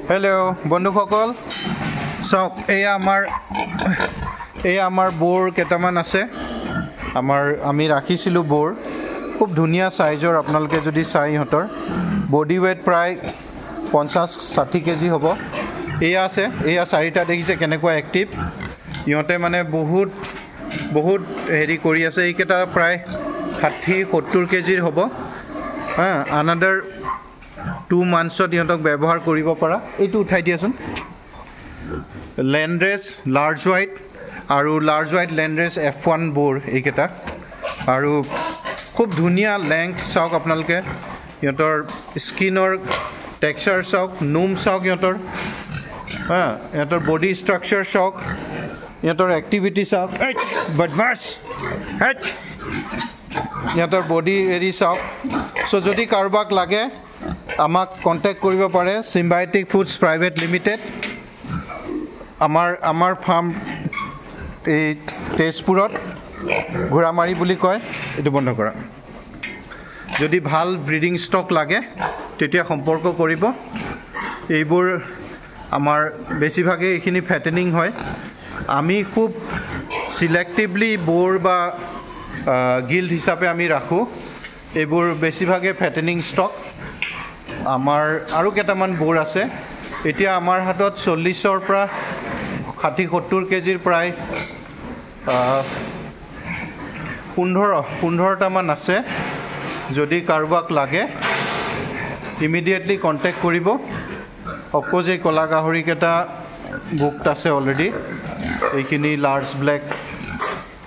Hello बंधुসকল सक आमार bore केटामान आछे आमी राखिसिलु बोर खूब धुनिया साइजर आपनालोके जदि चाइ इहतर बडी वेट प्राय 50-60 केजी हबो एया आछे एया चारिटा देखिसे केनेकुवा एक्टिव इहते माने बहुत हेरि करि आछे एकेटा प्राय 60-70 केजिर हबो अनादर 2 months इहतक व्यवहार करिब पारा एटु उठाइ दियासुन लैंड्रेस लार्ज व्हाइट आरु Large White Landrace F1 boar एकेटा आरु खूब धुनिया लेंथ साउक आपनालके इहतर स्किनर टेक्सचार साउक नूम साउक इहतर इहतर बॉडी स्ट्रक्चर साउक इहतर एक्टिविटी साउक बदमाश इहतर बॉडी एरि साउक सो जदि कारबाक लागे आमाक कन्टेक्ट करिब पारे सिम्बायोटिक फूड्स प्राइवेट लिमिटेड आमार फार्म ए तेजपुरत घोरामारी बुली कय एटु बन्ध करा जदि भाल ब्रीडिंग स्टक लागे तेतिया सम्पर्क करिब एबोर आमार बेसिभागे एखिनि फैटेनिंग হয় आमी खूब सिलेक्टिवली बोर बा गिल्ड हिसाबे आमी राखो एबोर बेसिभागे फैटेनिंग स्टक आमार आरु केटामान बोर आछे एतिया आमार हातत 40 পৰা 60-70 केजिर प्राय 15টা মান আছে যদি কাৰবাক লাগে ইমিডিয়েটলি কন্টাক্ট কৰিব অপোজ এই কলা গাহৰি কেটা বুকড আছে অলৰেডি এইখিনি লাৰ্জ ব্ল্যাক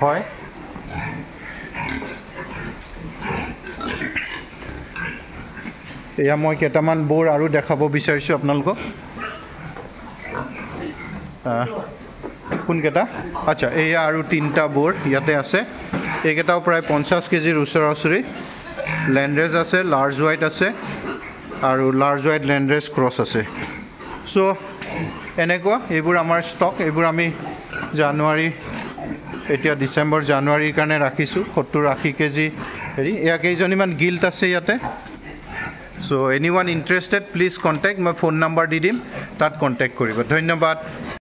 হয় এয়া মই কেটামান बोर আৰু দেখাব বিচাৰিছো আপোনালোকক কোন কেটা আচ্ছা এয়া আৰু তিনটা बोर ইয়াতে আছে একেটাও প্ৰায় 50 কেজিৰ ওচৰা-ওচৰি ল্যান্ড্ৰেস আছে লাৰ্জ হোয়াইট আছে আৰু লাৰ্জ হোয়াইট ল্যান্ড্ৰেস ক্ৰস আছে সো এনেকুৱা এইবোৰ আমাৰ ষ্টক এইবোৰ আমি জানুৱাৰী এতিয়া ডিসেম্বৰ জানুৱাৰীৰ কাৰণে ৰাখিছো 70-80 কেজি হেৰি এয়া কেইজনীমান গিল্ট আছে ইয়াতে So anyone interested, please contact my phone number. Didim, that contact koribo. Dhanyabad.